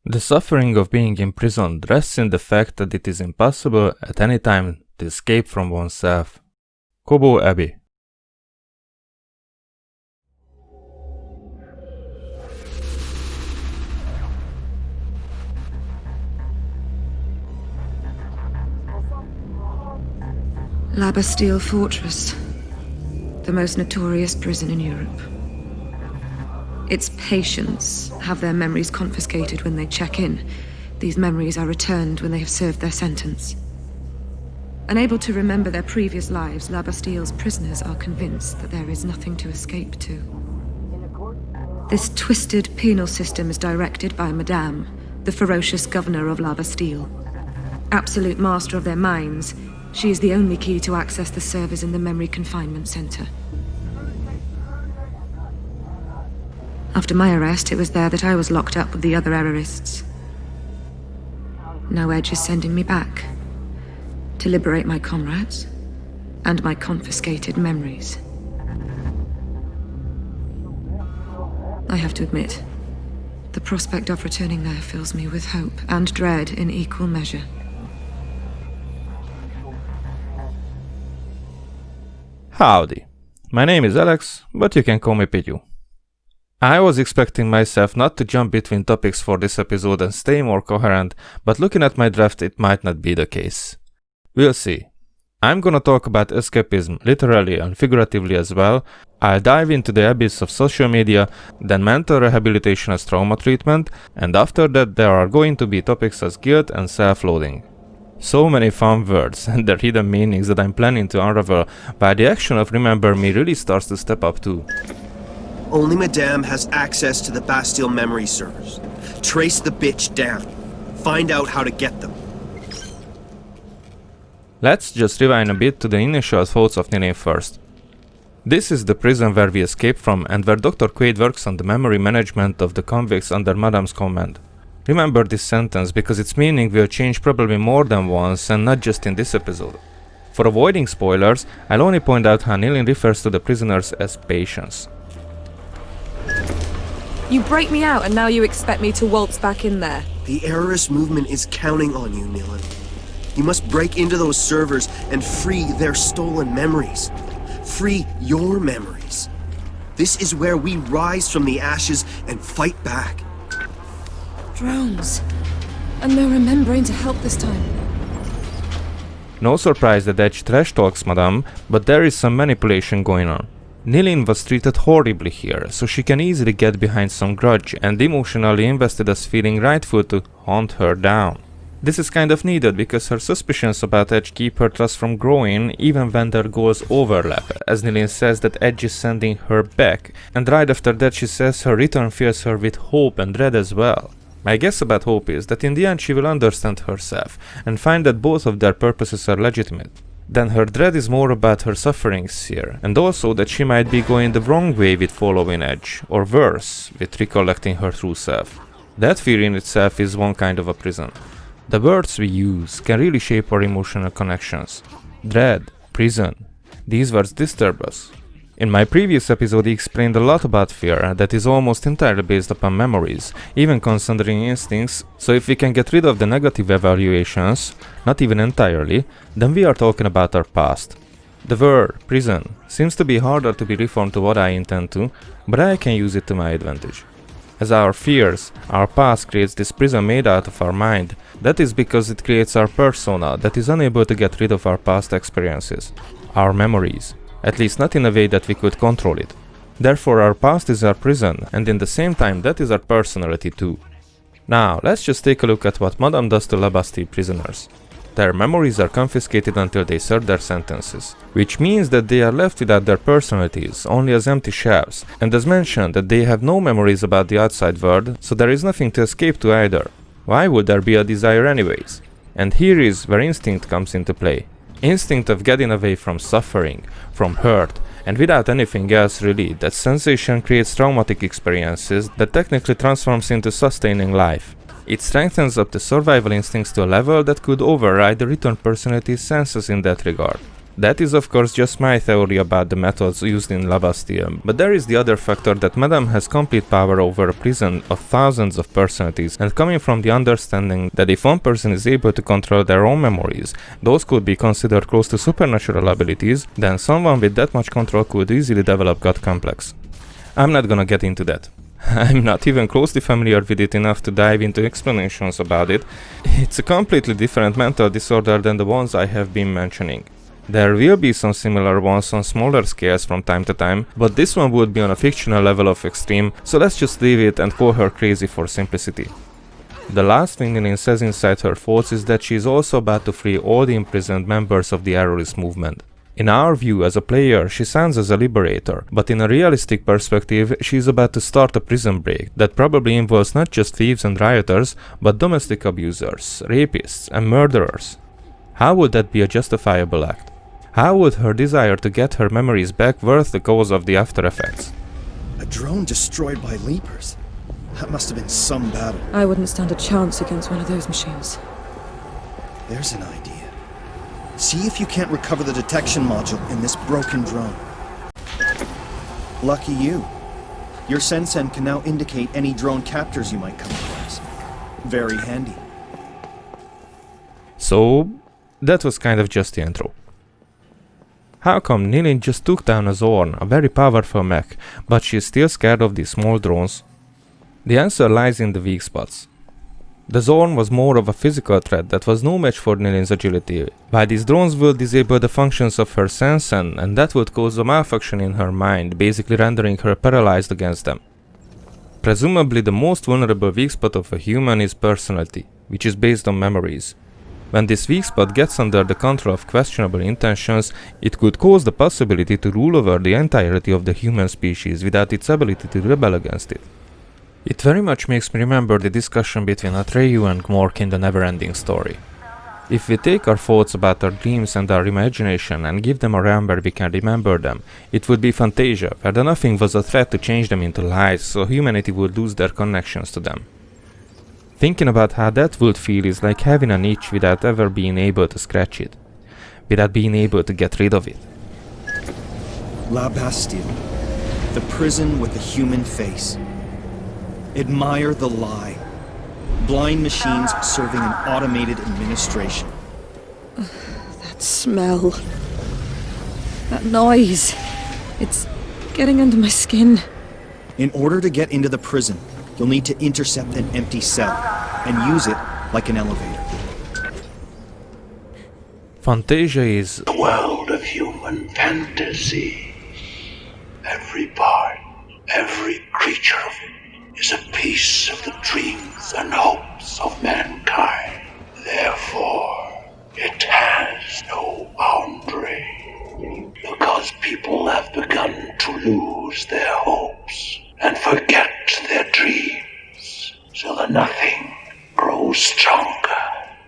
The suffering of being imprisoned rests in the fact that it is impossible at any time to escape from oneself. Kobo Abbey. La Bastille Fortress, the most notorious prison in Europe. Its patients have their memories confiscated when they check in. These memories are returned when they have served their sentence. Unable to remember their previous lives, La Bastille's prisoners are convinced that there is nothing to escape to. This twisted penal system is directed by Madame, the ferocious governor of La Bastille. Absolute master of their minds, she is the only key to access the servers in the Memory Confinement Center. After my arrest, it was there that I was locked up with the other errorists. Now Edge is sending me back to liberate my comrades and my confiscated memories. I have to admit, the prospect of returning there fills me with hope and dread in equal measure. Howdy. My name is Alex, but you can call me Pidgew. I was expecting myself not to jump between topics for this episode and stay more coherent, but looking at my draft it might not be the case. We'll see. I'm gonna talk about escapism literally and figuratively as well. I'll dive into the abyss of social media, then mental rehabilitation as trauma treatment, and after that there are going to be topics as guilt and self-loathing. So many fun words and their hidden meanings that I'm planning to unravel, while the action of Remember Me really starts to step up too. Only Madame has access to the Bastille memory servers. Trace the bitch down. Find out how to get them. Let's just rewind a bit to the initial thoughts of Nilin first. This is the prison where we escaped from and where Dr. Quaid works on the memory management of the convicts under Madame's command. Remember this sentence because its meaning will change probably more than once and not just in this episode. For avoiding spoilers, I'll only point out how Nilin refers to the prisoners as patients. You break me out and now you expect me to waltz back in there. The errorist movement is counting on you, Nilin. You must break into those servers and free their stolen memories. Free your memories. This is where we rise from the ashes and fight back. Drones. And they're remembering to help this time. No surprise that Edge trash talks Madame, but there is some manipulation going on. Nilin was treated horribly here, so she can easily get behind some grudge and emotionally invested as feeling rightful to hunt her down. This is kind of needed because her suspicions about Edge keep her trust from growing even when their goals overlap, as Nilin says that Edge is sending her back, and right after that she says her return fills her with hope and dread as well. My guess about hope is that in the end she will understand herself and find that both of their purposes are legitimate. Then her dread is more about her sufferings here, and also that she might be going the wrong way with following Edge, or worse, with recollecting her true self. That fear in itself is one kind of a prison. The words we use can really shape our emotional connections. Dread, prison, these words disturb us. In my previous episode, he explained a lot about fear that is almost entirely based upon memories, even considering instincts, so if we can get rid of the negative evaluations, not even entirely, then we are talking about our past. The word, prison, seems to be harder to be reformed to what I intend to, but I can use it to my advantage. As our fears, our past creates this prison made out of our mind, that is because it creates our persona that is unable to get rid of our past experiences, our memories. At least not in a way that we could control it. Therefore our past is our prison, and in the same time that is our personality too. Now let's just take a look at what Madame does to La Bastille prisoners. Their memories are confiscated until they serve their sentences, which means that they are left without their personalities, only as empty shells, and as mentioned that they have no memories about the outside world, so there is nothing to escape to either. Why would there be a desire anyways? And here is where instinct comes into play. Instinct of getting away from suffering, from hurt, and without anything else really, that sensation creates traumatic experiences that technically transforms into sustaining life. It strengthens up the survival instincts to a level that could override the returned personality's senses in that regard. That is of course just my theory about the methods used in La Bastille, but there is the other factor that Madame has complete power over a prison of thousands of personalities, and coming from the understanding that if one person is able to control their own memories, those could be considered close to supernatural abilities, then someone with that much control could easily develop God complex. I'm not gonna get into that. I'm not even closely familiar with it enough to dive into explanations about it. It's a completely different mental disorder than the ones I have been mentioning. There will be some similar ones on smaller scales from time to time, but this one would be on a fictional level of extreme, so let's just leave it and call her crazy for simplicity. The last thing Nilin says inside her thoughts is that she is also about to free all the imprisoned members of the Erroris movement. In our view as a player, she sounds as a liberator, but in a realistic perspective, she is about to start a prison break that probably involves not just thieves and rioters, but domestic abusers, rapists, and murderers. How would that be a justifiable act? How would her desire to get her memories back worth the cause of the after effects? A drone destroyed by Leapers? That must have been some battle. I wouldn't stand a chance against one of those machines. There's an idea. See if you can't recover the detection module in this broken drone. Lucky you. Your Sensen can now indicate any drone captors you might come across. Very handy. So, that was kind of just the intro. How come Nilin just took down a Zorn, a very powerful mech, but she is still scared of these small drones? The answer lies in the weak spots. The Zorn was more of a physical threat that was no match for Nilin's agility, while these drones will disable the functions of her Sensen, and that would cause a malfunction in her mind, basically rendering her paralyzed against them. Presumably the most vulnerable weak spot of a human is personality, which is based on memories. When this weak spot gets under the control of questionable intentions, it could cause the possibility to rule over the entirety of the human species without its ability to rebel against it. It very much makes me remember the discussion between Atreyu and Gmork in the Neverending Story. If we take our thoughts about our dreams and our imagination and give them a realm where we can remember them, it would be Fantasia, where the Nothing was a threat to change them into lies, so humanity would lose their connections to them. Thinking about how that would feel is like having an itch without ever being able to scratch it, without being able to get rid of it. La Bastille. The prison with the human face. Admire the lie. Blind machines serving an automated administration. That smell. That noise. It's getting under my skin. In order to get into the prison, you'll need to intercept an empty cell and use it like an elevator. Fantasia is The world of human fantasy. Every part, every creature of it is a piece of the dreams and hopes of mankind. Therefore, it has no boundary. Because people have begun to lose their hopes and forget their dreams, so the Nothing grows stronger.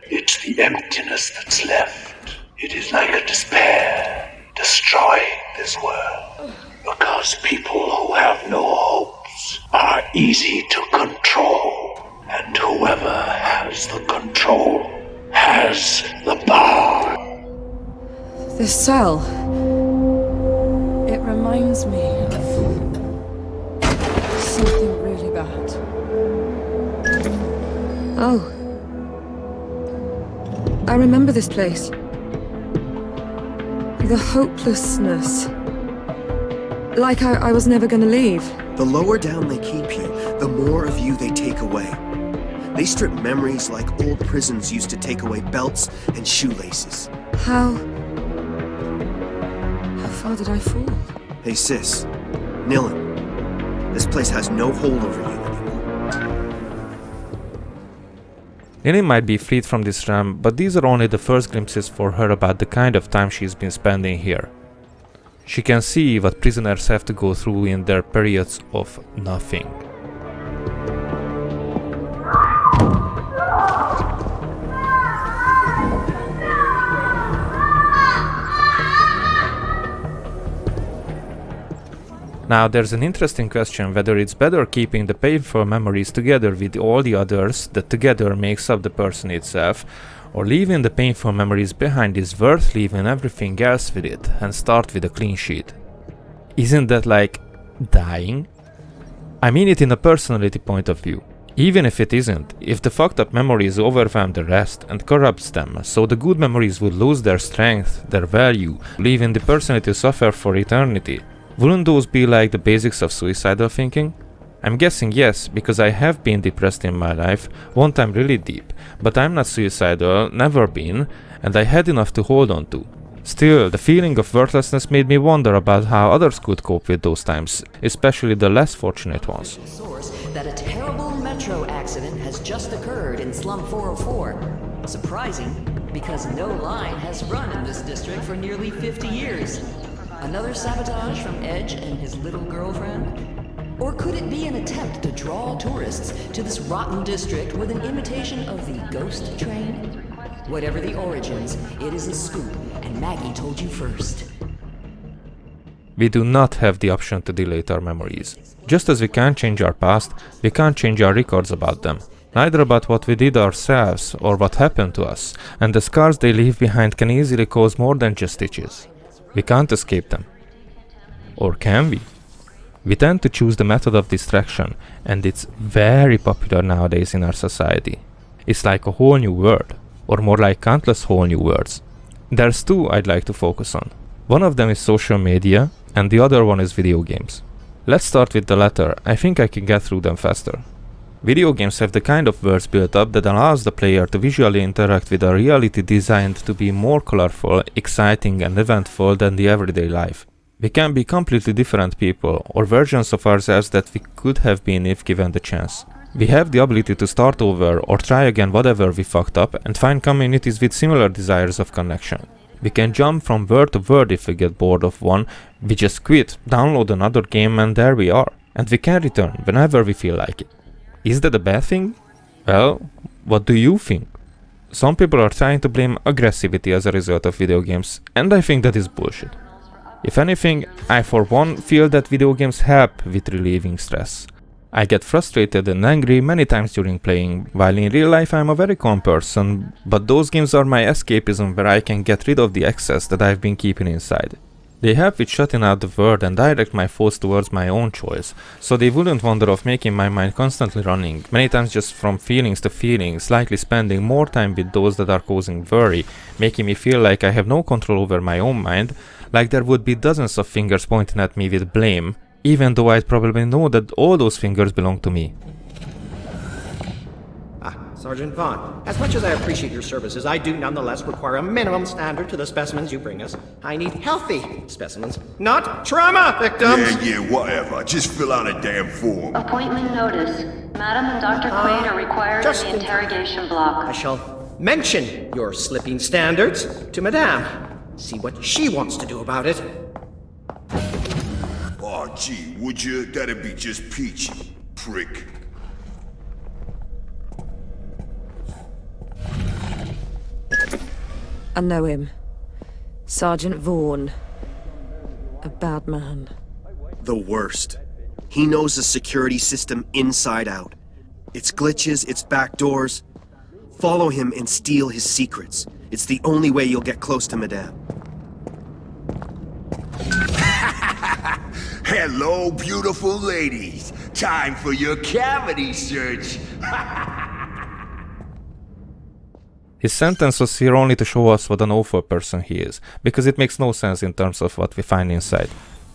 It's the emptiness that's left. It is like a despair, destroying this world. Because people who have no hopes are easy to control, and whoever has the control has the power. This cell. It reminds me of something really bad. Oh. I remember this place. The hopelessness. Like I was never gonna leave. The lower down they keep you, the more of you they take away. They strip memories like old prisons used to take away belts and shoelaces. How far did I fall? Hey sis, Nilin, this place has no hold over you anymore. Nilin might be freed from this realm, but these are only the first glimpses for her about the kind of time she's been spending here. She can see what prisoners have to go through in their periods of nothing. Now there's an interesting question whether it's better keeping the painful memories together with all the others that together makes up the person itself, or leaving the painful memories behind is worth leaving everything else with it and start with a clean sheet. Isn't that like dying? I mean it in a personality point of view. Even if it isn't, if the fucked up memories overwhelm the rest and corrupts them, so the good memories would lose their strength, their value, leaving the person to suffer for eternity, wouldn't those be like the basics of suicidal thinking? I'm guessing yes, because I have been depressed in my life, one time really deep, but I'm not suicidal, never been, and I had enough to hold on to. Still, the feeling of worthlessness made me wonder about how others could cope with those times, especially the less fortunate ones. Source that a terrible metro accident has just occurred in Slum 404. Surprising, because no line has run in this district for nearly 50 years. Another sabotage from Edge and his little girlfriend? Or could it be an attempt to draw tourists to this rotten district with an imitation of the ghost train? Whatever the origins, it is a scoop, and Maggie told you first. We do not have the option to delete our memories. Just as we can't change our past, we can't change our records about them. Neither about what we did ourselves or what happened to us, and the scars they leave behind can easily cause more than just stitches. We can't escape them. Or can we? We tend to choose the method of distraction, and it's very popular nowadays in our society. It's like a whole new word, or more like countless whole new words. There's two I'd like to focus on. One of them is social media, and the other one is video games. Let's start with the latter. I think I can get through them faster. Video games have the kind of worlds built up that allows the player to visually interact with a reality designed to be more colorful, exciting and eventful than the everyday life. We can be completely different people, or versions of ourselves that we could have been if given the chance. We have the ability to start over or try again whatever we fucked up and find communities with similar desires of connection. We can jump from world to world if we get bored of one, we just quit, download another game and there we are. And we can return whenever we feel like it. Is that a bad thing? Well, what do you think? Some people are trying to blame aggressivity as a result of video games, and I think that is bullshit. If anything, I for one feel that video games help with relieving stress. I get frustrated and angry many times during playing, while in real life I'm a very calm person, but those games are my escapism where I can get rid of the excess that I've been keeping inside. They help with shutting out the world and direct my thoughts towards my own choice, so they wouldn't wander off making my mind constantly running, many times just from feelings to feelings, likely spending more time with those that are causing worry, making me feel like I have no control over my own mind, like there would be dozens of fingers pointing at me with blame, even though I'd probably know that all those fingers belong to me. Sergeant Vaughn, as much as I appreciate your services, I do nonetheless require a minimum standard to the specimens you bring us. I need healthy specimens, not trauma victims! Yeah, whatever. Just fill out a damn form. Appointment notice. Madam and Dr. Quaid are required in the interrogation block. I shall mention your slipping standards to Madame. See what she wants to do about it. Oh, gee, would you? That'd be just peachy, prick. I know him. Sergeant Vaughn. A bad man. The worst. He knows the security system inside out. Its glitches, its backdoors. Follow him and steal his secrets. It's the only way you'll get close to Madame. Hello, beautiful ladies. Time for your cavity search. His sentence was here only to show us what an awful person he is, because it makes no sense in terms of what we find inside.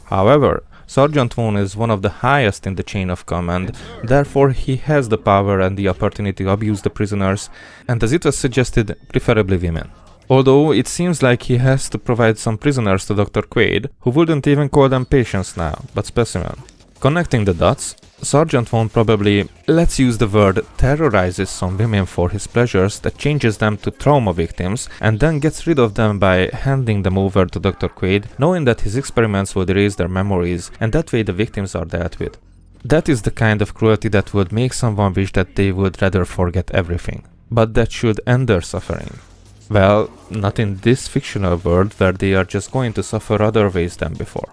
However, Sergeant Vaughn is one of the highest in the chain of command, therefore he has the power and the opportunity to abuse the prisoners, and as it was suggested, preferably women. Although it seems like he has to provide some prisoners to Dr. Quaid, who wouldn't even call them patients now, but specimen. Connecting the dots, Sergeant Vaughn probably, let's use the word, terrorizes some women for his pleasures that changes them to trauma victims and then gets rid of them by handing them over to Dr. Quaid, knowing that his experiments would erase their memories and that way the victims are dealt with. That is the kind of cruelty that would make someone wish that they would rather forget everything, but that should end their suffering. Well, not in this fictional world where they are just going to suffer other ways than before.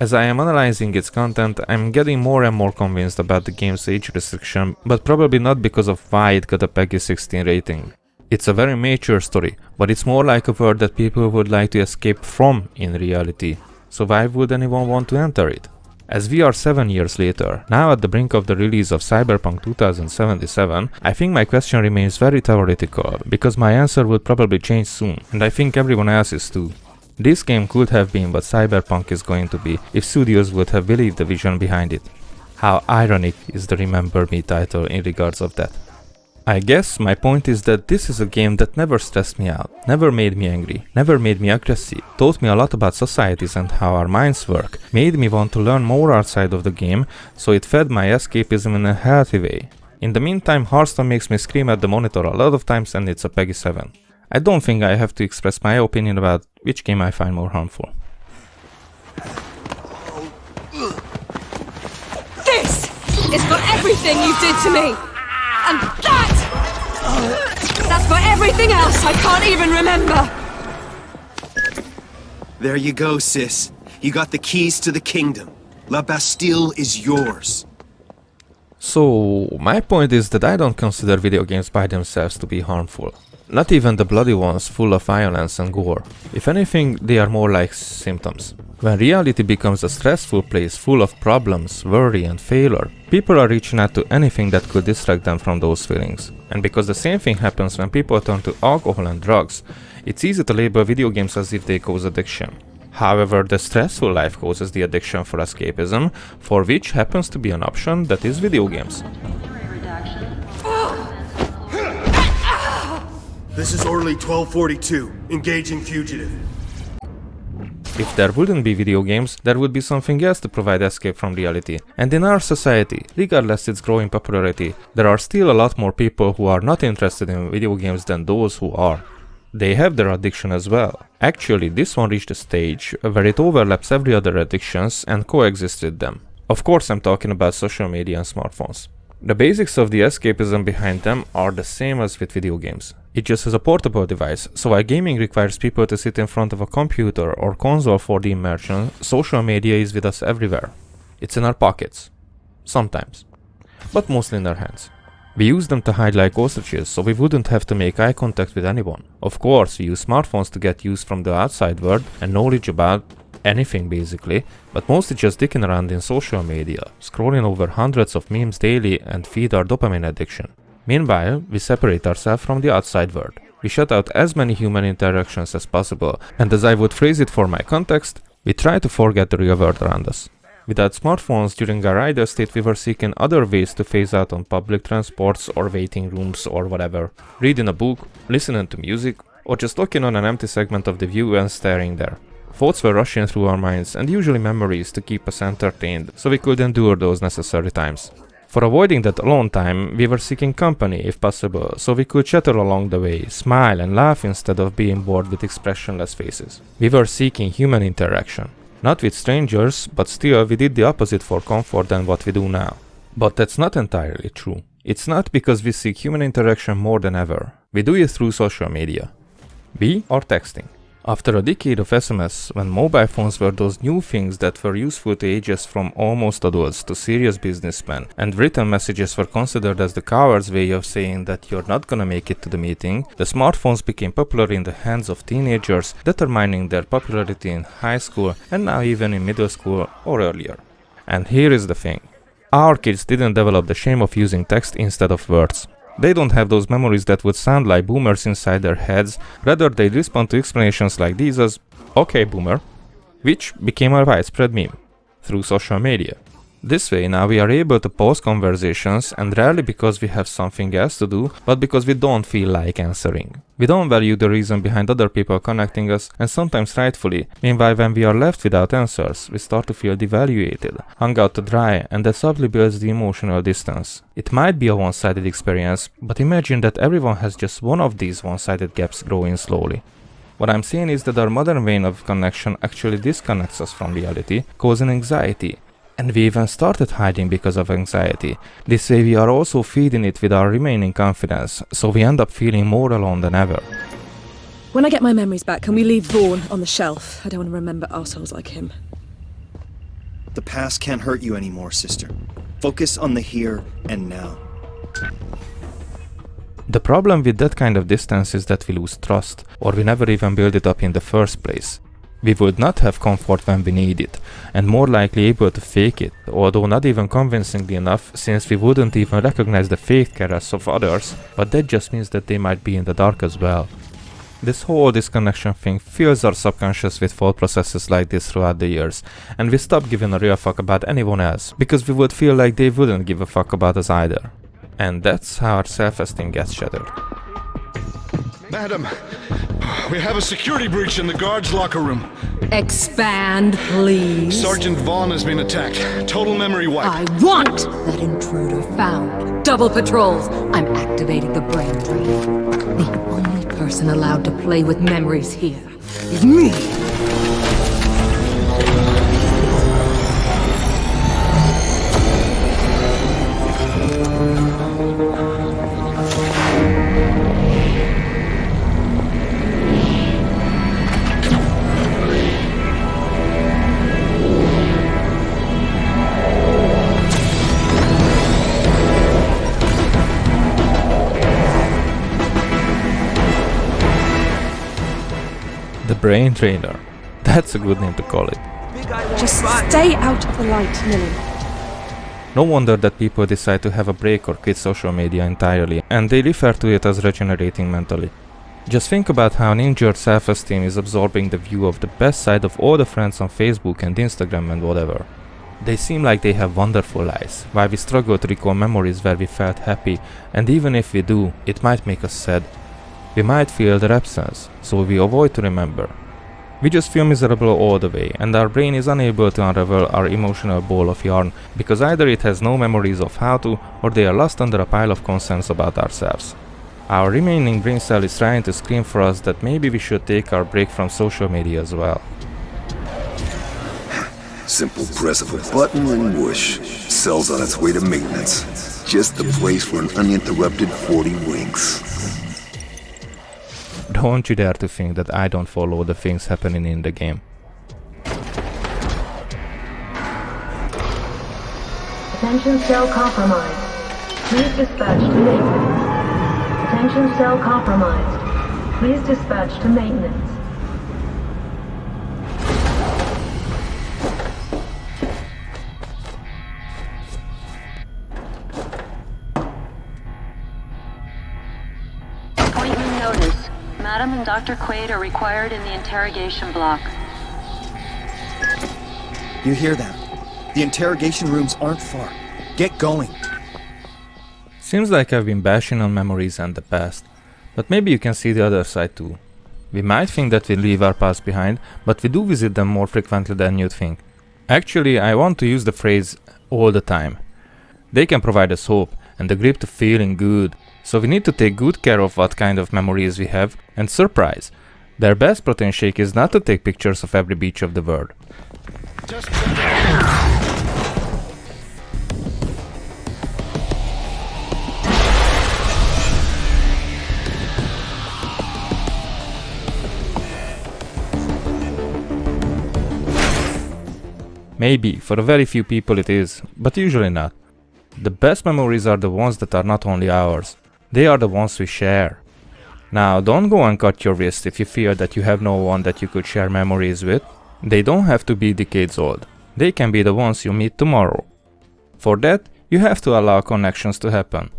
As I am analyzing its content, I'm getting more and more convinced about the game's age restriction, but probably not because of why it got a PEGI 16 rating. It's a very mature story, but it's more like a world that people would like to escape from in reality. So why would anyone want to enter it? As we are 7 years later, now at the brink of the release of Cyberpunk 2077, I think my question remains very theoretical, because my answer would probably change soon, and I think everyone else's too. This game could have been what Cyberpunk is going to be if studios would have believed the vision behind it. How ironic is the Remember Me title in regards of that. I guess my point is that this is a game that never stressed me out, never made me angry, never made me aggressive, taught me a lot about societies and how our minds work, made me want to learn more outside of the game, so it fed my escapism in a healthy way. In the meantime, Hearthstone makes me scream at the monitor a lot of times and it's a PEGI 7. I don't think I have to express my opinion about which game I find more harmful. This is for everything you did to me! And that's for everything else I can't even remember! There you go, sis. You got the keys to the kingdom. La Bastille is yours. So, my point is that I don't consider video games by themselves to be harmful. Not even the bloody ones full of violence and gore. If anything, they are more like symptoms. When reality becomes a stressful place full of problems, worry and failure, people are reaching out to anything that could distract them from those feelings. And because the same thing happens when people turn to alcohol and drugs, it's easy to label video games as if they cause addiction. However, the stressful life causes the addiction for escapism, for which happens to be an option that is video games. This is Orly 1242, engaging fugitive. If there wouldn't be video games, there would be something else to provide escape from reality. And in our society, regardless its growing popularity, there are still a lot more people who are not interested in video games than those who are. They have their addiction as well. Actually, this one reached a stage where it overlaps every other addictions and coexists with them. Of course, I'm talking about social media and smartphones. The basics of the escapism behind them are the same as with video games. It just has a portable device, so while gaming requires people to sit in front of a computer or console for the immersion, social media is with us everywhere. It's in our pockets. Sometimes. But mostly in our hands. We use them to hide like ostriches, so we wouldn't have to make eye contact with anyone. Of course, we use smartphones to get news from the outside world and knowledge about anything basically, but mostly just dicking around in social media, scrolling over hundreds of memes daily and feed our dopamine addiction. Meanwhile, we separate ourselves from the outside world. We shut out as many human interactions as possible, and as I would phrase it for my context, we try to forget the real world around us. Without smartphones during our idle state, we were seeking other ways to phase out on public transports or waiting rooms or whatever. Reading a book, listening to music, or just looking on an empty segment of the view and staring there. Thoughts were rushing through our minds, and usually memories to keep us entertained, so we could endure those necessary times. For avoiding that alone time, we were seeking company if possible, so we could chatter along the way, smile and laugh instead of being bored with expressionless faces. We were seeking human interaction. Not with strangers, but still we did the opposite for comfort than what we do now. But that's not entirely true. It's not because we seek human interaction more than ever. We do it through social media. We are texting. After a decade of SMS, when mobile phones were those new things that were useful to ages from almost adults to serious businessmen, and written messages were considered as the coward's way of saying that you're not gonna make it to the meeting, the smartphones became popular in the hands of teenagers, determining their popularity in high school and now even in middle school or earlier. And here is the thing. Our kids didn't develop the shame of using text instead of words. They don't have those memories that would sound like boomers inside their heads, rather they respond to explanations like these as, "Okay, boomer," which became a widespread meme through social media. This way now we are able to pause conversations, and rarely because we have something else to do, but because we don't feel like answering. We don't value the reason behind other people connecting us, and sometimes rightfully. Meanwhile, when we are left without answers, we start to feel devaluated, hung out to dry, and that subtly builds the emotional distance. It might be a one-sided experience, but imagine that everyone has just one of these one-sided gaps growing slowly. What I'm saying is that our modern vein of connection actually disconnects us from reality, causing anxiety. And we even started hiding because of anxiety. This way we are also feeding it with our remaining confidence, so we end up feeling more alone than ever. When I get my memories back, can we leave Vaughn on the shelf? I don't want to remember assholes like him. The past can't hurt you anymore, sister. Focus on the here and now. The problem with that kind of distance is that we lose trust, or we never even build it up in the first place. We would not have comfort when we need it, and more likely able to fake it, although not even convincingly enough, since we wouldn't even recognize the fake caras of others, but that just means that they might be in the dark as well. This whole disconnection thing fills our subconscious with thought processes like this throughout the years, and we stop giving a real fuck about anyone else, because we would feel like they wouldn't give a fuck about us either. And that's how our self-esteem gets shattered. Madam, we have a security breach in the guard's locker room. Expand, please. Sergeant Vaughn has been attacked. Total memory wipe. I want that intruder found. Double patrols. I'm activating the brain drain. The only person allowed to play with memories here is me. The Brain Drainer. That's a good name to call it. Just stay out of the light, Lily. No wonder that people decide to have a break or quit social media entirely, and they refer to it as regenerating mentally. Just think about how an injured self-esteem is absorbing the view of the best side of all the friends on Facebook and Instagram and whatever. They seem like they have wonderful lives, while we struggle to recall memories where we felt happy, and even if we do, it might make us sad. We might feel their absence, so we avoid to remember. We just feel miserable all the way, and our brain is unable to unravel our emotional ball of yarn, because either it has no memories of how to, or they are lost under a pile of concerns about ourselves. Our remaining brain cell is trying to scream for us that maybe we should take our break from social media as well. Simple press of a button and whoosh. Cell's on its way to maintenance. Just the place for an uninterrupted 40 winks. Don't you dare to think that I don't follow the things happening in the game. Attention cell compromised. Please dispatch to maintenance. Attention cell compromised. Please dispatch to maintenance. Appointment notice. Madam and Dr. Quaid are required in the interrogation block. You hear them? The interrogation rooms aren't far. Get going. Seems like I've been bashing on memories and the past, but maybe you can see the other side too. We might think that we leave our past behind, but we do visit them more frequently than you'd think. Actually, I want to use the phrase all the time. They can provide us hope and the grip to feeling good, so we need to take good care of what kind of memories we have, and surprise! Their best protein shake is not to take pictures of every beach of the world. Maybe, for a very few people it is, but usually not. The best memories are the ones that are not only ours, they are the ones we share. Now, don't go and cut your wrist if you feel that you have no one that you could share memories with. They don't have to be decades old. They can be the ones you meet tomorrow. For that, you have to allow connections to happen.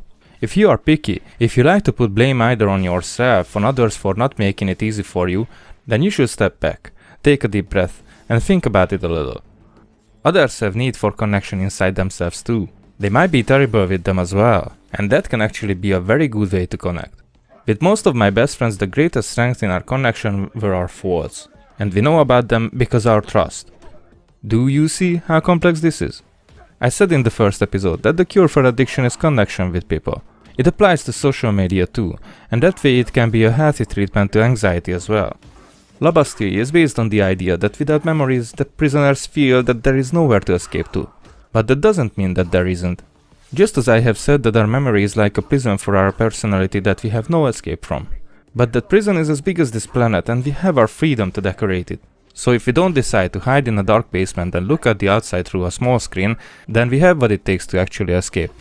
If you are picky, if you like to put blame either on yourself or others for not making it easy for you, then you should step back, take a deep breath, and think about it a little. Others have need for connection inside themselves too. They might be terrible with them as well, and that can actually be a very good way to connect. With most of my best friends, the greatest strength in our connection were our faults, and we know about them because our trust. Do you see how complex this is? I said in the first episode that the cure for addiction is connection with people. It applies to social media too, and that way it can be a healthy treatment to anxiety as well. La Bastille is based on the idea that without memories, the prisoners feel that there is nowhere to escape to. But that doesn't mean that there isn't. Just as I have said that our memory is like a prison for our personality that we have no escape from. But that prison is as big as this planet and we have our freedom to decorate it. So if we don't decide to hide in a dark basement and look at the outside through a small screen, then we have what it takes to actually escape.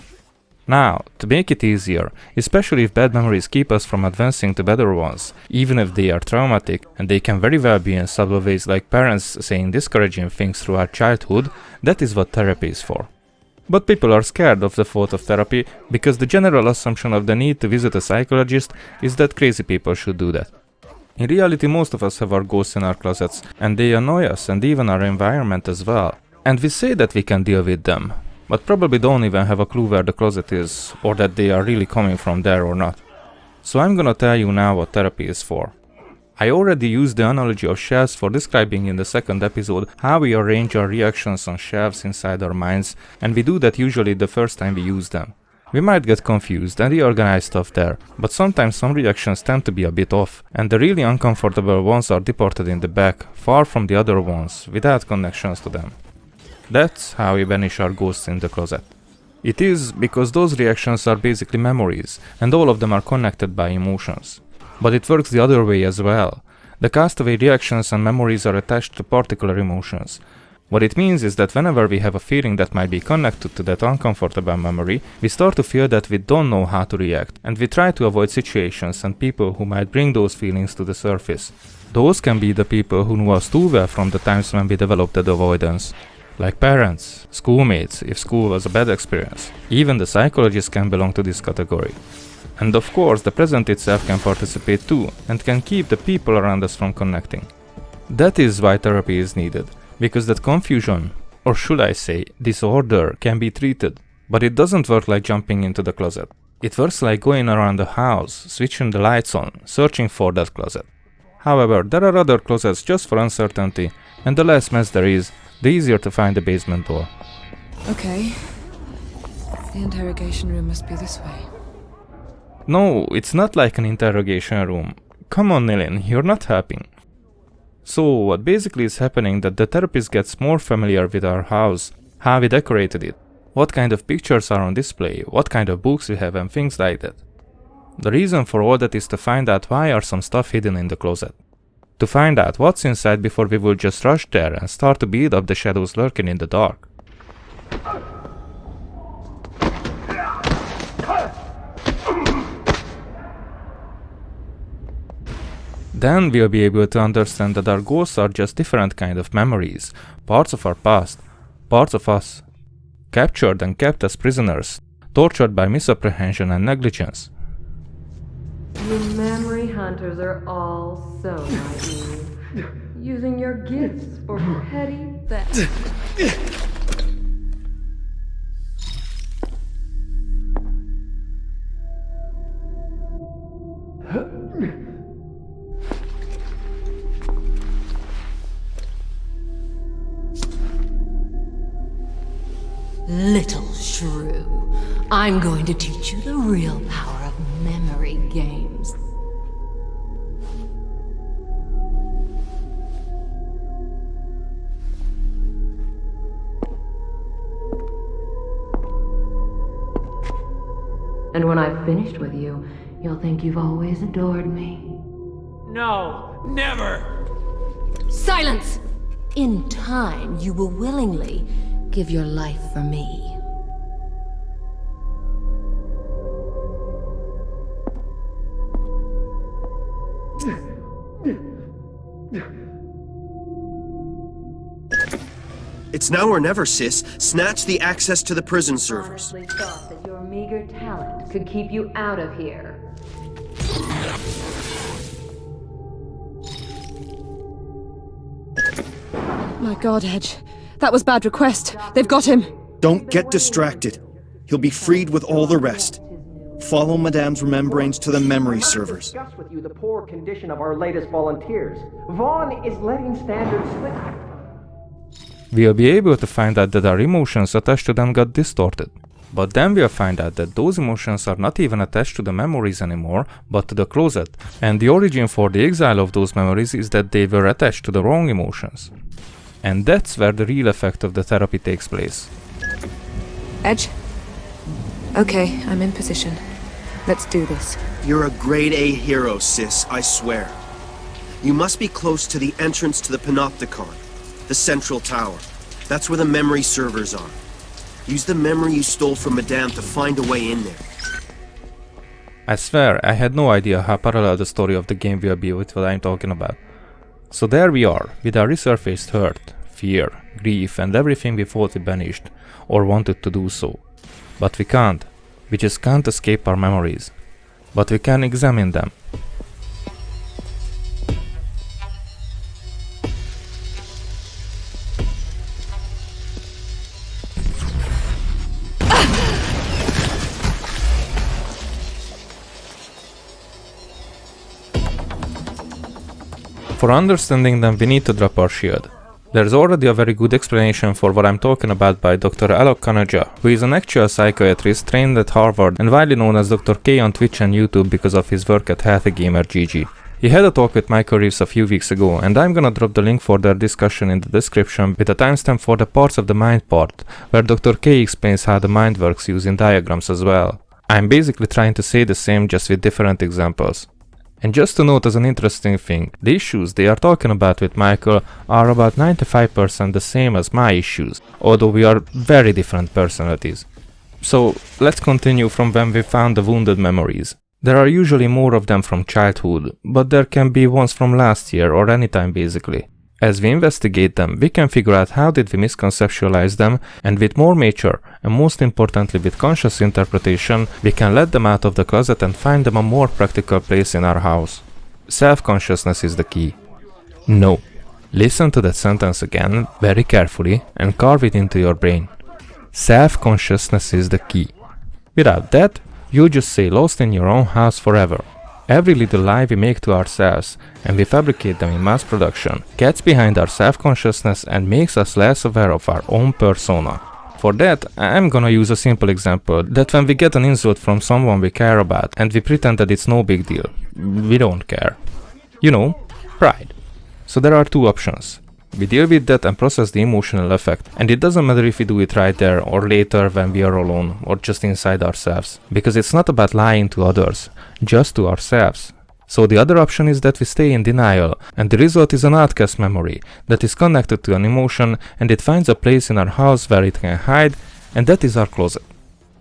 Now, to make it easier, especially if bad memories keep us from advancing to better ones, even if they are traumatic, and they can very well be in subtle ways like parents saying discouraging things throughout childhood, that is what therapy is for. But people are scared of the thought of therapy because the general assumption of the need to visit a psychologist is that crazy people should do that. In reality, most of us have our ghosts in our closets, and they annoy us and even our environment as well. And we say that we can deal with them, but probably don't even have a clue where the closet is, or that they are really coming from there or not. So I'm gonna tell you now what therapy is for. I already used the analogy of shelves for describing in the second episode how we arrange our reactions on shelves inside our minds, and we do that usually the first time we use them. We might get confused and reorganize stuff there, but sometimes some reactions tend to be a bit off, and the really uncomfortable ones are deported in the back, far from the other ones, without connections to them. That's how we banish our ghosts in the closet. It is because those reactions are basically memories, and all of them are connected by emotions. But it works the other way as well. The castaway reactions and memories are attached to particular emotions. What it means is that whenever we have a feeling that might be connected to that uncomfortable memory, we start to feel that we don't know how to react, and we try to avoid situations and people who might bring those feelings to the surface. Those can be the people who knew us too well from the times when we developed that avoidance. Like parents, schoolmates, if school was a bad experience. Even the psychologists can belong to this category. And of course, the present itself can participate too, and can keep the people around us from connecting. That is why therapy is needed, because that confusion, or should I say, disorder, can be treated. But it doesn't work like jumping into the closet. It works like going around the house, switching the lights on, searching for that closet. However, there are other closets just for uncertainty, and the less mess there is, the easier to find the basement door. Okay. The interrogation room must be this way. No, it's not like an interrogation room. Come on, Nilin, you're not helping. So, what basically is happening that the therapist gets more familiar with our house, how we decorated it, what kind of pictures are on display, what kind of books we have and things like that. The reason for all that is to find out why are some stuff hidden in the closet. To find out what's inside before we will just rush there and start to beat up the shadows lurking in the dark. Then we'll be able to understand that our ghosts are just different kind of memories, parts of our past, parts of us, captured and kept as prisoners, tortured by misapprehension and negligence. You memory hunters are all so naive, using your gifts for petty theft. Little shrew, I'm going to teach you the real power of memory games. And when I've finished with you, you'll think you've always adored me. No, never! Silence! In time, you will willingly give your life for me. It's now or never, sis. Snatch the access to the prison servers. Honestly thought that your meager talent could keep you out of here. My god, Edge. That was bad request. They've got him. Don't get distracted. He'll be freed with all the rest. Follow Madame's remembrance to the memory servers. Discuss with you the poor condition of our latest volunteers. Vaughn is letting standards slip. We'll be able to find out that our emotions attached to them got distorted. But then we'll find out that those emotions are not even attached to the memories anymore, but to the closet. And the origin for the exile of those memories is that they were attached to the wrong emotions. And that's where the real effect of the therapy takes place. Edge? Okay, I'm in position. Let's do this. You're a grade A hero, sis, I swear. You must be close to the entrance to the Panopticon, the central tower. That's where the memory servers are. Use the memory you stole from Madame to find a way in there. I swear, I had no idea how parallel the story of the game will be with what I'm talking about. So there we are, with our resurfaced hurt, fear, grief and everything we thought we banished, or wanted to do so. But we can't. We just can't escape our memories. But we can examine them. For understanding them, we need to drop our shield. There's already a very good explanation for what I'm talking about by Dr. Alok Kanaja, who is an actual psychiatrist trained at Harvard and widely known as Dr. K on Twitch and YouTube because of his work at Healthy Gamer GG. He had a talk with Michael Reeves a few weeks ago, and I'm gonna drop the link for their discussion in the description with a timestamp for the parts of the mind part, where Dr. K explains how the mind works using diagrams as well. I'm basically trying to say the same just with different examples. And just to note as an interesting thing, the issues they are talking about with Michael are about 95% the same as my issues, although we are very different personalities. So let's continue from when we found the wounded memories. There are usually more of them from childhood, but there can be ones from last year or anytime basically. As we investigate them, we can figure out how did we misconceptualize them, and with more mature, and most importantly with conscious interpretation, we can let them out of the closet and find them a more practical place in our house. Self-consciousness is the key. No. Listen to that sentence again, very carefully, and carve it into your brain. Self-consciousness is the key. Without that, you'll just stay lost in your own house forever. Every little lie we make to ourselves, and we fabricate them in mass production, gets behind our self-consciousness and makes us less aware of our own persona. For that, I'm gonna use a simple example, that when we get an insult from someone we care about and we pretend that it's no big deal, we don't care. You know, pride. So there are two options. We deal with that and process the emotional effect, and it doesn't matter if we do it right there or later when we are alone or just inside ourselves, because it's not about lying to others, just to ourselves. So the other option is that we stay in denial, and the result is an outcast memory that is connected to an emotion and it finds a place in our house where it can hide, and that is our closet.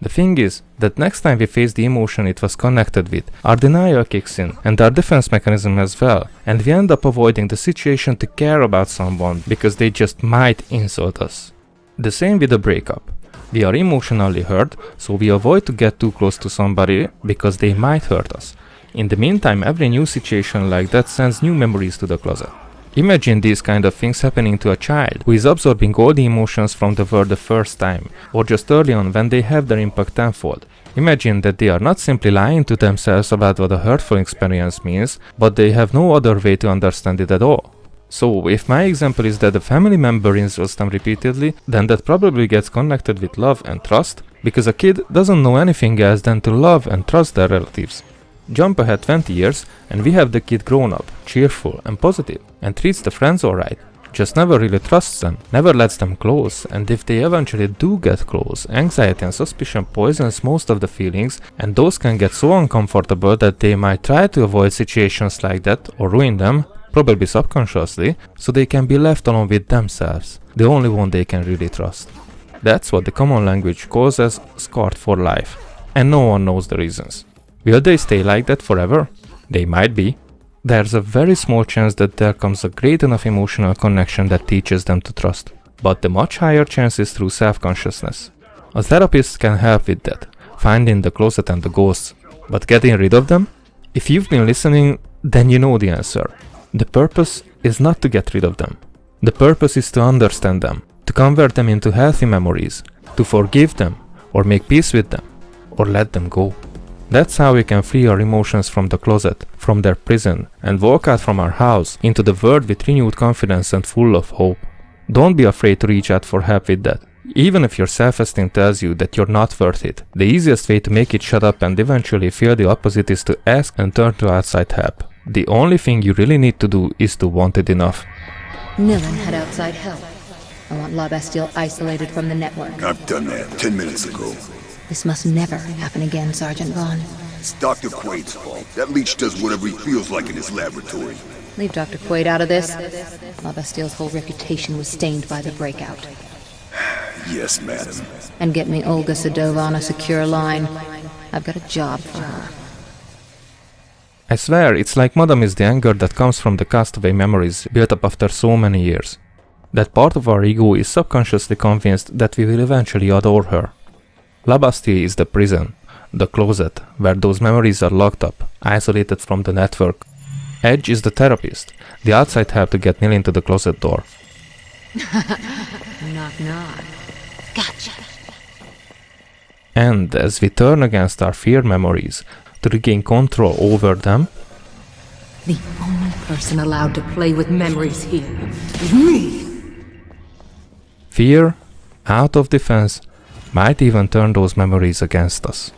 The thing is that next time we face the emotion it was connected with, our denial kicks in and our defense mechanism as well, and we end up avoiding the situation to care about someone because they just might insult us. The same with the breakup. We are emotionally hurt, so we avoid to get too close to somebody because they might hurt us. In the meantime, every new situation like that sends new memories to the closet. Imagine these kind of things happening to a child who is absorbing all the emotions from the world the first time, or just early on when they have their impact tenfold. Imagine that they are not simply lying to themselves about what a hurtful experience means, but they have no other way to understand it at all. So, if my example is that a family member insults them repeatedly, then that probably gets connected with love and trust, because a kid doesn't know anything else than to love and trust their relatives. Jump ahead 20 years and we have the kid grown up, cheerful and positive, and treats the friends alright, just never really trusts them, never lets them close, and if they eventually do get close, anxiety and suspicion poisons most of the feelings, and those can get so uncomfortable that they might try to avoid situations like that or ruin them, probably subconsciously, so they can be left alone with themselves, the only one they can really trust. That's what the common language calls as scarred for life, and no one knows the reasons. Will they stay like that forever? They might be. There's a very small chance that there comes a great enough emotional connection that teaches them to trust. But the much higher chance is through self-consciousness. A therapist can help with that, finding the closet and the ghosts. But getting rid of them? If you've been listening, then you know the answer. The purpose is not to get rid of them. The purpose is to understand them, to convert them into healthy memories, to forgive them, or make peace with them, or let them go. That's how we can free our emotions from the closet, from their prison, and walk out from our house into the world with renewed confidence and full of hope. Don't be afraid to reach out for help with that. Even if your self-esteem tells you that you're not worth it, the easiest way to make it shut up and eventually feel the opposite is to ask and turn to outside help. The only thing you really need to do is to want it enough. Nilin had outside help. I want La Bastille isolated from the network. I've done that 10 minutes ago. This must never happen again, Sergeant Vaughn. It's Dr. Quaid's fault. That leech does whatever he feels like in his laboratory. Leave Dr. Quaid out of this. La Bastille's whole reputation was stained by the breakout. Yes, madam. And get me Olga Sedova on a secure line. I've got a job for her. I swear, it's like Madame is the anger that comes from the castaway memories built up after so many years. That part of our ego is subconsciously convinced that we will eventually adore her. La Bastille is the prison, the closet, where those memories are locked up, isolated from the network. Edge is the therapist, the outside help to get Neil into the closet door. Knock knock. Gotcha. And as we turn against our fear memories to regain control over them, The only person allowed to play with memories here is me! fear, out of defense, might even turn those memories against us.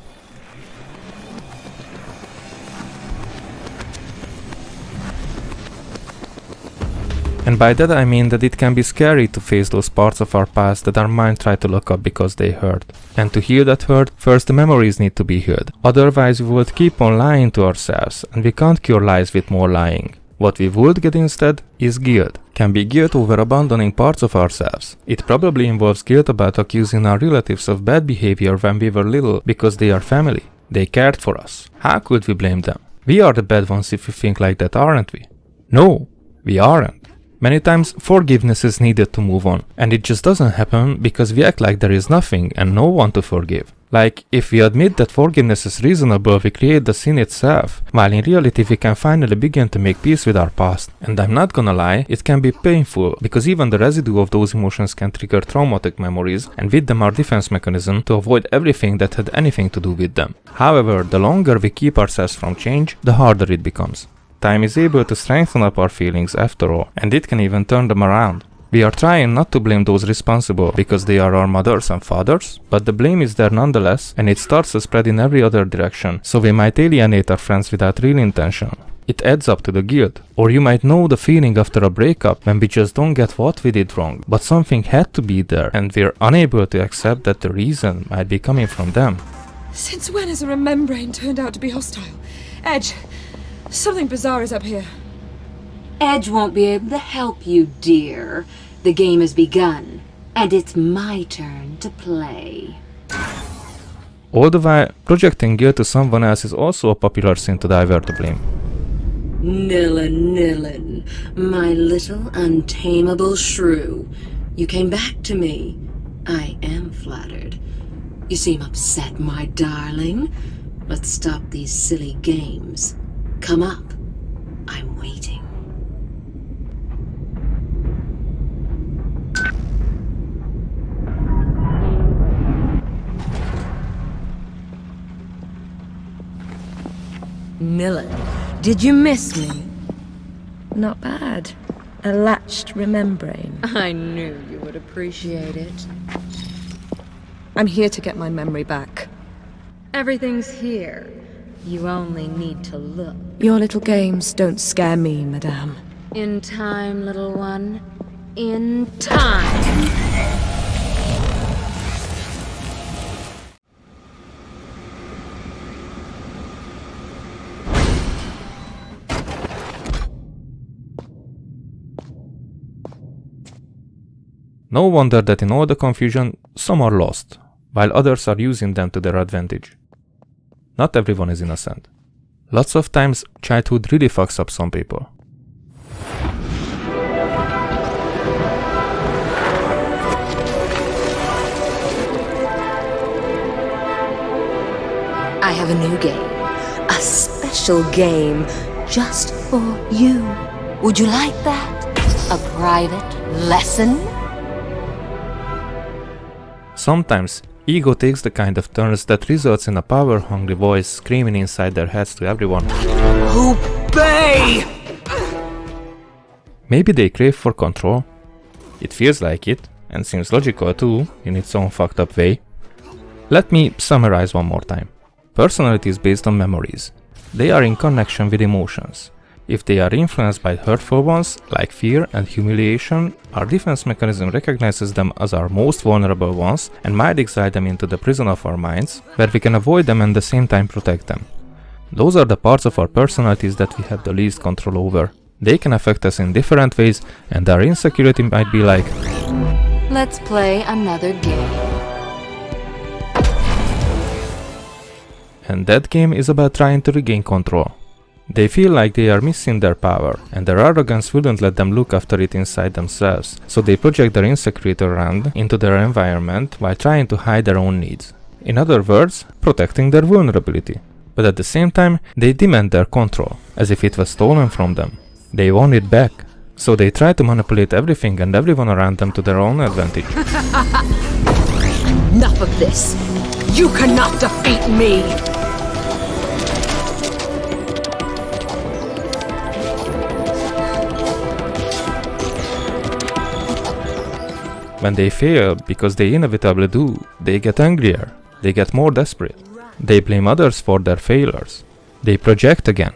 And by that I mean that it can be scary to face those parts of our past that our mind tried to look up because they hurt. And to heal that hurt, first the memories need to be healed. Otherwise we would keep on lying to ourselves, and we can't cure lies with more lying. What we would get instead is guilt. Can be guilt over abandoning parts of ourselves. It probably involves guilt about accusing our relatives of bad behavior when we were little because they are family. They cared for us. How could we blame them? We are the bad ones if we think like that, aren't we? No, we aren't. Many times forgiveness is needed to move on, and it just doesn't happen because we act like there is nothing and no one to forgive. Like, if we admit that forgiveness is reasonable, we create the sin itself, while in reality we can finally begin to make peace with our past. And I'm not gonna lie, it can be painful, because even the residue of those emotions can trigger traumatic memories, and with them our defense mechanism to avoid everything that had anything to do with them. However, the longer we keep ourselves from change, the harder it becomes. Time is able to strengthen up our feelings after all, and it can even turn them around. We are trying not to blame those responsible because they are our mothers and fathers, but the blame is there nonetheless, and it starts to spread in every other direction, so we might alienate our friends without real intention. It adds up to the guilt. Or you might know the feeling after a breakup when we just don't get what we did wrong, but something had to be there, and we're unable to accept that the reason might be coming from them. Since when has a remembrane turned out to be hostile? Edge, something bizarre is up here. Edge won't be able to help you, dear. The game has begun, and it's my turn to play. All the while, projecting guilt to someone else is also a popular sin to divert the blame. Nilin, my little untamable shrew. You came back to me. I am flattered. You seem upset, my darling. Let's stop these silly games. Come up. I'm waiting. Nilin, did you miss me? Not bad. A latched remembrane. I knew you would appreciate it. I'm here to get my memory back. Everything's here. You only need to look. Your little games don't scare me, madame. In time, little one. In time! No wonder that in all the confusion, some are lost, while others are using them to their advantage. Not everyone is innocent. Lots of times, childhood really fucks up some people. I have a new game. A special game just for you. Would you like that? A private lesson? Sometimes, ego takes the kind of turns that results in a power-hungry voice screaming inside their heads to everyone. Obey! Maybe they crave for control. It feels like it, and seems logical too, in its own fucked up way. Let me summarize one more time. Personality is based on memories. They are in connection with emotions. If they are influenced by hurtful ones, like fear and humiliation, our defense mechanism recognizes them as our most vulnerable ones and might exile them into the prison of our minds, where we can avoid them and at the same time protect them. Those are the parts of our personalities that we have the least control over. They can affect us in different ways, and our insecurity might be like, Let's play another game. And that game is about trying to regain control. They feel like they are missing their power, and their arrogance wouldn't let them look after it inside themselves, so they project their insecurity around into their environment while trying to hide their own needs. In other words, protecting their vulnerability. But at the same time, they demand their control, as if it was stolen from them. They want it back, so they try to manipulate everything and everyone around them to their own advantage. Enough of this! You cannot defeat me! When they fail, because they inevitably do, they get angrier, they get more desperate. They blame others for their failures. They project again.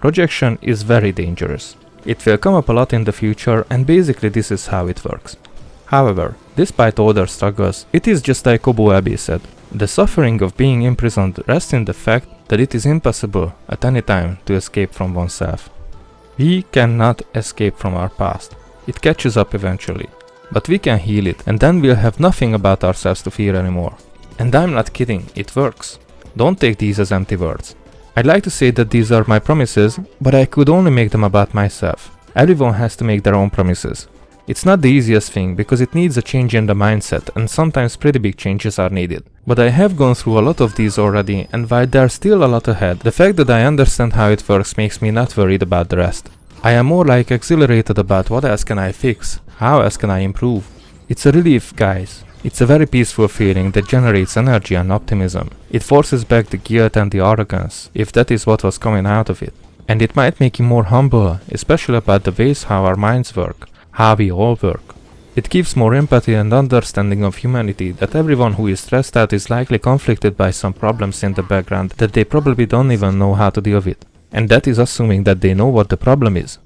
Projection is very dangerous. It will come up a lot in the future, and basically this is how it works. However, despite all their struggles, it is just like Obo Abbey said. The suffering of being imprisoned rests in the fact that it is impossible at any time to escape from oneself. We cannot escape from our past. It catches up eventually. But we can heal it, and then we'll have nothing about ourselves to fear anymore. And I'm not kidding, it works. Don't take these as empty words. I'd like to say that these are my promises, but I could only make them about myself. Everyone has to make their own promises. It's not the easiest thing, because it needs a change in the mindset, and sometimes pretty big changes are needed. But I have gone through a lot of these already, and while there's still a lot ahead, the fact that I understand how it works makes me not worried about the rest. I am more like exhilarated about what else can I fix, how else can I improve. It's a relief, guys. It's a very peaceful feeling that generates energy and optimism. It forces back the guilt and the arrogance, if that is what was coming out of it. And it might make you more humble, especially about the ways how our minds work, how we all work. It gives more empathy and understanding of humanity that everyone who is stressed out is likely conflicted by some problems in the background that they probably don't even know how to deal with. And that is assuming that they know what the problem is.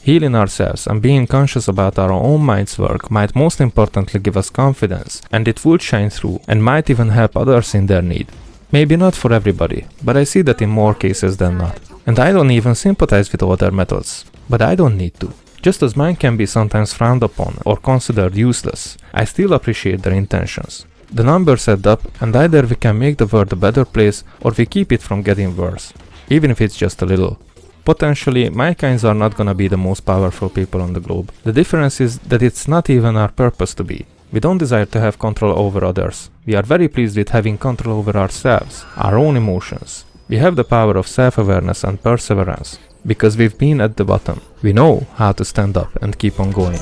Healing ourselves and being conscious about our own mind's work might most importantly give us confidence, and it would shine through and might even help others in their need. Maybe not for everybody, but I see that in more cases than not. And I don't even sympathize with all their methods, but I don't need to. Just as mine can be sometimes frowned upon or considered useless, I still appreciate their intentions. The numbers add up, and either we can make the world a better place or we keep it from getting worse, even if it's just a little. Potentially, my kinds are not gonna be the most powerful people on the globe. The difference is that it's not even our purpose to be. We don't desire to have control over others. We are very pleased with having control over ourselves, our own emotions. We have the power of self-awareness and perseverance. Because we've been at the bottom. We know how to stand up and keep on going.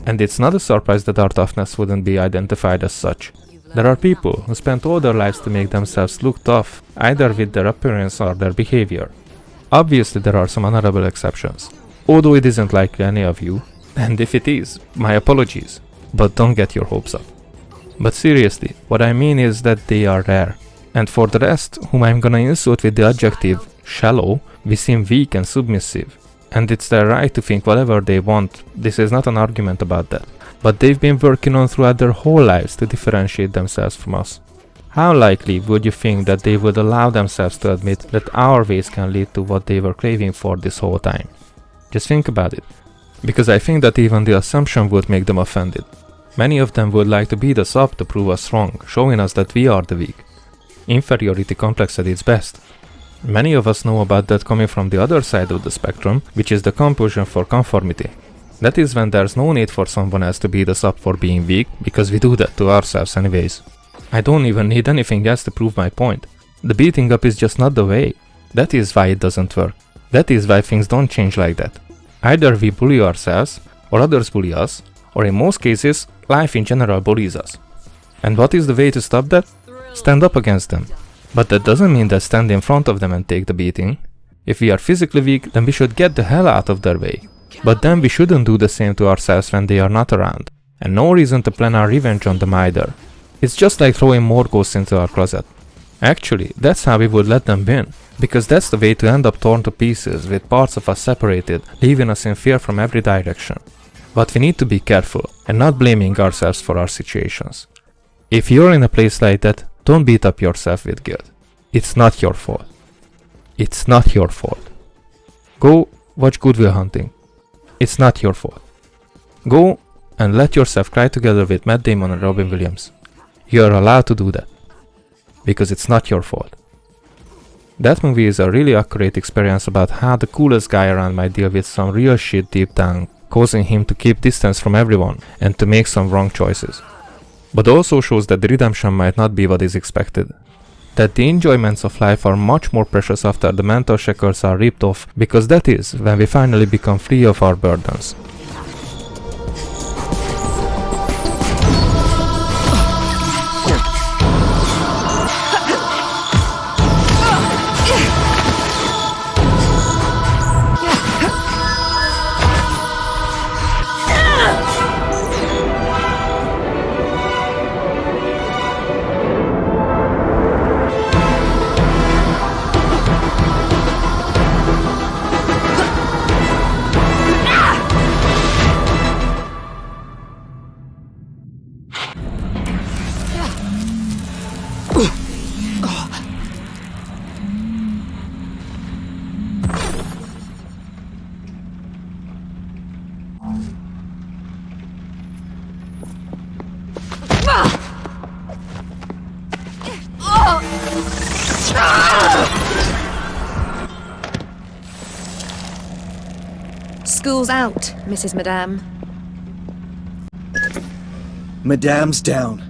And it's not a surprise that our toughness wouldn't be identified as such. There are people who spent all their lives to make themselves look tough, either with their appearance or their behavior. Obviously there are some honorable exceptions, although it isn't likely any of you, and if it is, my apologies, but don't get your hopes up. But seriously, what I mean is that they are rare. And for the rest, whom I'm gonna insult with the adjective shallow, we seem weak and submissive. And it's their right to think whatever they want, this is not an argument about that. But they've been working on throughout their whole lives to differentiate themselves from us. How likely would you think that they would allow themselves to admit that our ways can lead to what they were craving for this whole time? Just think about it. Because I think that even the assumption would make them offended. Many of them would like to beat us up to prove us wrong, showing us that we are the weak. Inferiority complex at its best. Many of us know about that coming from the other side of the spectrum, which is the compulsion for conformity. That is when there's no need for someone else to beat us up for being weak, because we do that to ourselves anyways. I don't even need anything else to prove my point. The beating up is just not the way. That is why it doesn't work. That is why things don't change like that. Either we bully ourselves, or others bully us, or in most cases, life in general bullies us. And what is the way to stop that? Stand up against them. But that doesn't mean that stand in front of them and take the beating. If we are physically weak, then we should get the hell out of their way. But then we shouldn't do the same to ourselves when they are not around. And no reason to plan our revenge on them either. It's just like throwing more ghosts into our closet. Actually, that's how we would let them win. Because that's the way to end up torn to pieces, with parts of us separated, leaving us in fear from every direction. But we need to be careful, and not blaming ourselves for our situations. If you're in a place like that, Don't beat up yourself with guilt. It's not your fault. It's not your fault. Go watch Good Will Hunting. It's not your fault. Go and let yourself cry together with Matt Damon and Robin Williams. You're allowed to do that. Because it's not your fault. That movie is a really accurate experience about how the coolest guy around might deal with some real shit deep down, causing him to keep distance from everyone and to make some wrong choices. But also shows that the redemption might not be what is expected. That the enjoyments of life are much more precious after the mental shackles are ripped off, because that is when we finally become free of our burdens. School's out, Mrs. Madame. Madame's down.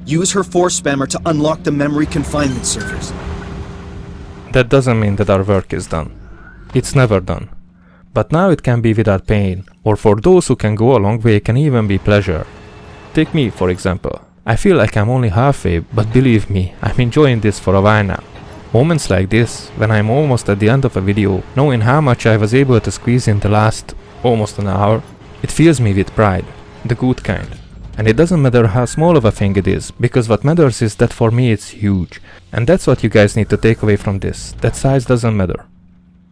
Use her force spammer to unlock the memory confinement servers. That doesn't mean that our work is done. It's never done. But now it can be without pain, or for those who can go a long way, it can even be pleasure. Take me, for example. I feel like I'm only halfway, but believe me, I'm enjoying this for a while now. Moments like this, when I'm almost at the end of a video, knowing how much I was able to squeeze in the last almost an hour, it fills me with pride, the good kind. And it doesn't matter how small of a thing it is, because what matters is that for me it's huge. And that's what you guys need to take away from this, that size doesn't matter.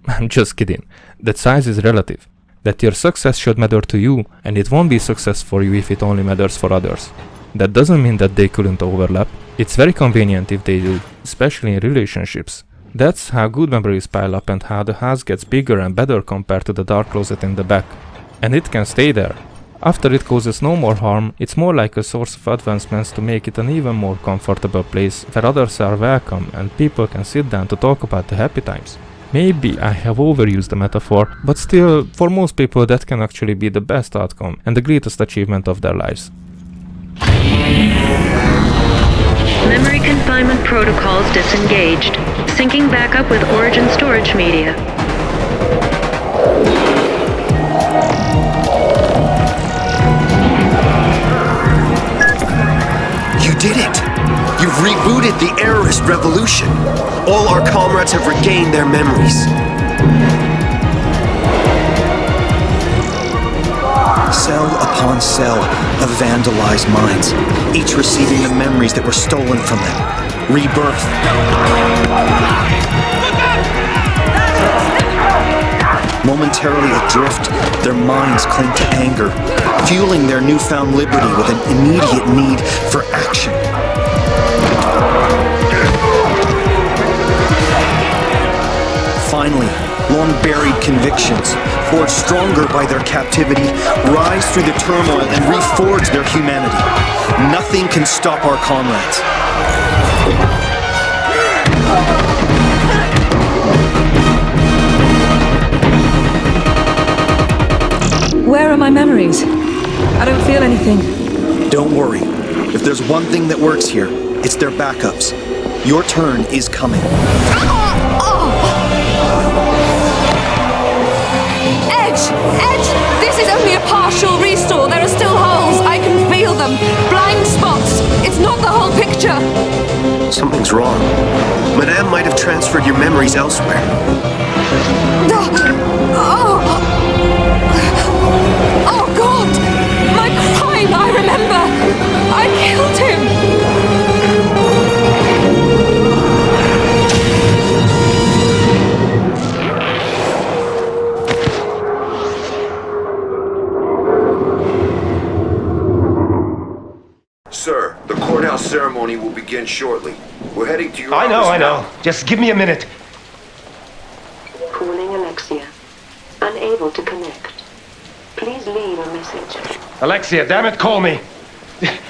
I'm just kidding, that size is relative. That your success should matter to you, and it won't be success for you if it only matters for others. That doesn't mean that they couldn't overlap. It's very convenient if they do, especially in relationships. That's how good memories pile up and how the house gets bigger and better compared to the dark closet in the back. And it can stay there. After it causes no more harm, it's more like a source of advancements to make it an even more comfortable place where others are welcome and people can sit down to talk about the happy times. Maybe I have overused the metaphor, but still, for most people that can actually be the best outcome and the greatest achievement of their lives. Memory confinement protocols disengaged. Syncing back up with Origin storage media. You did it! You've rebooted the Errorist Revolution. All our comrades have regained their memories. Cell upon cell of vandalized minds, each receiving the memories that were stolen from them. Rebirth. Momentarily adrift, their minds cling to anger, fueling their newfound liberty with an immediate need for action. Finally, long-buried convictions, forged stronger by their captivity, rise through the turmoil and reforge their humanity. Nothing can stop our comrades. Where are my memories? I don't feel anything. Don't worry. If there's one thing that works here, it's their backups. Your turn is coming. Edge! This is only a partial restore. There are still holes. I can feel them. Blind spots. It's not the whole picture. Something's wrong. Madame might have transferred your memories elsewhere. Oh God! My crime, I remember! I killed him! Sir, the courthouse ceremony will begin shortly. We're heading to your I know. now. Just give me a minute. Calling Alexia. Unable to connect. Please leave a message. Alexia, damn it, call me.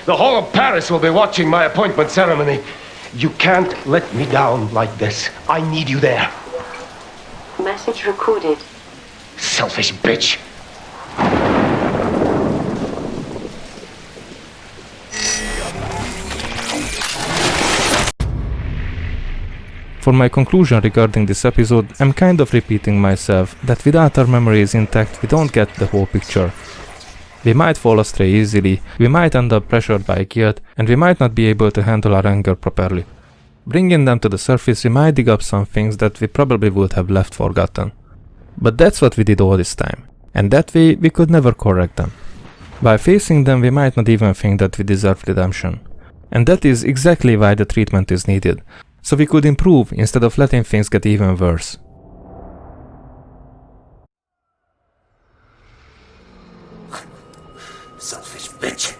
The whole of Paris will be watching my appointment ceremony. You can't let me down like this. I need you there. Message recorded. Selfish bitch. For my conclusion regarding this episode, I'm kind of repeating myself that without our memories intact we don't get the whole picture. We might fall astray easily, we might end up pressured by guilt, and we might not be able to handle our anger properly. Bringing them to the surface, we might dig up some things that we probably would have left forgotten. But that's what we did all this time, and that way we could never correct them. By facing them we might not even think that we deserve redemption. And that is exactly why the treatment is needed, so we could improve instead of letting things get even worse. Selfish bitch.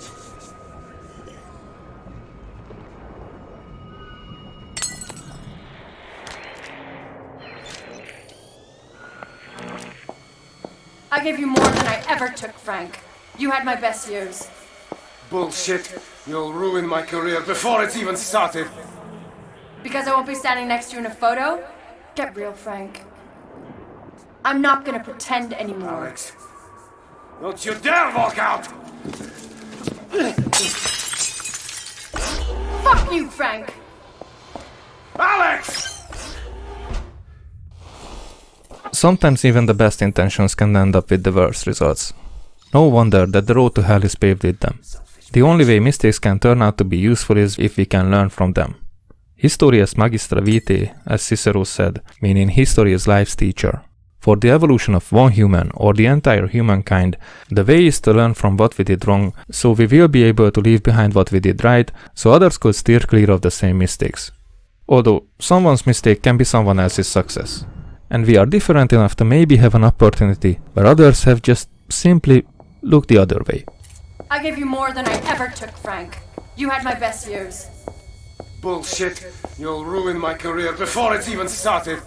I gave you more than I ever took, Frank. You had my best years. Bullshit. You'll ruin my career before it's even started. Because I won't be standing next to you in a photo? Get real, Frank. I'm not gonna pretend anymore. Alex, don't you dare walk out! Fuck you, Frank! Alex! Sometimes even the best intentions can end up with the worst results. No wonder that the road to hell is paved with them. The only way mistakes can turn out to be useful is if we can learn from them. History est magistra vitae, as Cicero said, meaning history is life's teacher. For the evolution of one human or the entire humankind, the way is to learn from what we did wrong, so we will be able to leave behind what we did right, so others could steer clear of the same mistakes. Although someone's mistake can be someone else's success. And we are different enough to maybe have an opportunity where others have just simply looked the other way. I gave you more than I ever took, Frank. You had my best years. Bullshit. You'll ruin my career before it's even started.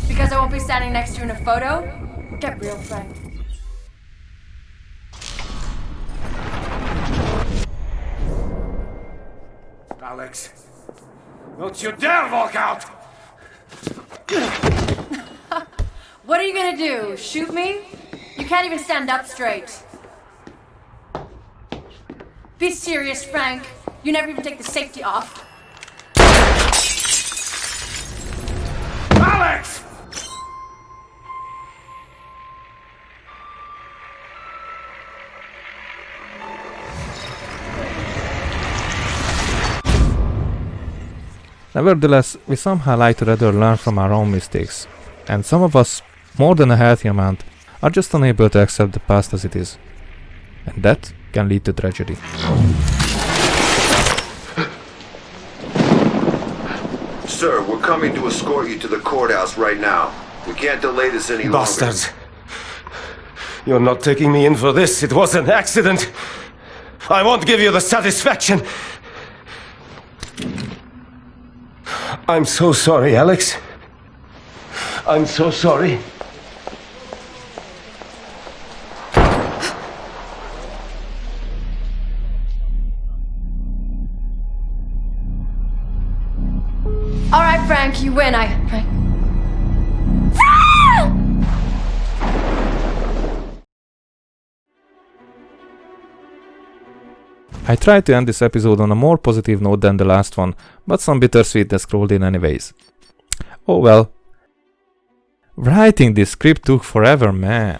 Because I won't be standing next to you in a photo? Get real, Frank. Alex, don't you dare walk out! What are you gonna do? Shoot me? You can't even stand up straight. Be serious, Frank. You never even take the safety off. Alex! Nevertheless, we somehow like to rather learn from our own mistakes, and some of us, more than a healthy amount, are just unable to accept the past as it is. And that can lead to tragedy. Sir, we're coming to escort you to the courthouse right now. We can't delay this any longer. Bastards. You're not taking me in for this. It was an accident. I won't give you the satisfaction. I'm so sorry, Alex. I'm so sorry. All right, Frank, you win. I tried to end this episode on a more positive note than the last one, but some bittersweetness crawled in anyways. Oh well. Writing this script took forever, man.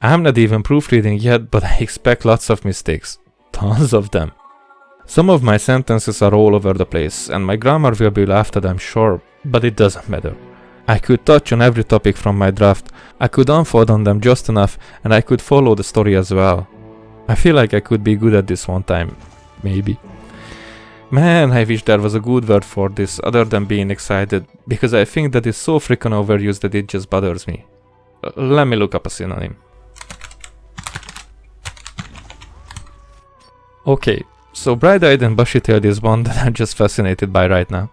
I'm not even proofreading yet, but I expect lots of mistakes. Tons of them. Some of my sentences are all over the place, and my grammar will be laughed at, I'm sure, but it doesn't matter. I could touch on every topic from my draft, I could unfold on them just enough, and I could follow the story as well. I feel like I could be good at this one time. Maybe. Man, I wish there was a good word for this other than being excited, because I think that is so freaking overused that it just bothers me. Let me look up a synonym. Okay, so bright-eyed and bushy-tailed is one that I'm just fascinated by right now.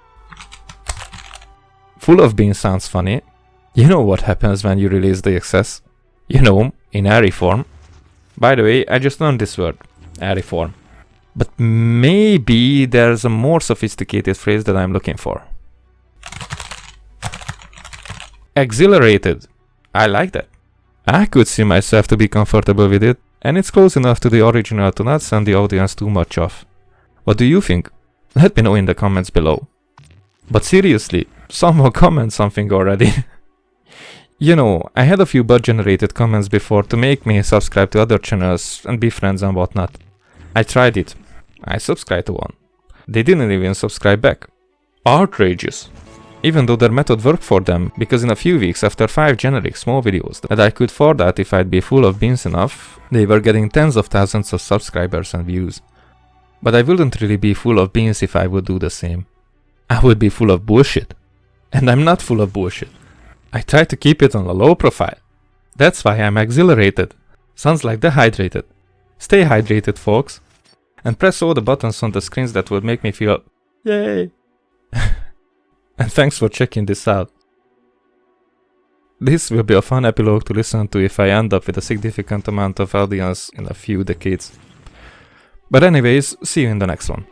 Full of beans sounds funny. You know what happens when you release the excess? You know, in airy form. By the way, I just learned this word, airy form. But maybe there's a more sophisticated phrase that I'm looking for. Exhilarated. I like that. I could see myself to be comfortable with it, and it's close enough to the original to not send the audience too much off. What do you think? Let me know in the comments below. But seriously, someone comment something already. You know, I had a few bot-generated comments before to make me subscribe to other channels and be friends and whatnot. I tried it. I subscribed to one. They didn't even subscribe back. Outrageous. Even though their method worked for them, because in a few weeks after 5 generic small videos that I could afford that if I'd be full of beans enough, they were getting tens of thousands of subscribers and views. But I wouldn't really be full of beans if I would do the same. I would be full of bullshit. And I'm not full of bullshit. I try to keep it on a low profile. That's why I'm exhilarated. Sounds like dehydrated. Stay hydrated, folks. And press all the buttons on the screens that would make me feel yay. And thanks for checking this out. This will be a fun epilogue to listen to if I end up with a significant amount of audience in a few decades. But anyways, see you in the next one.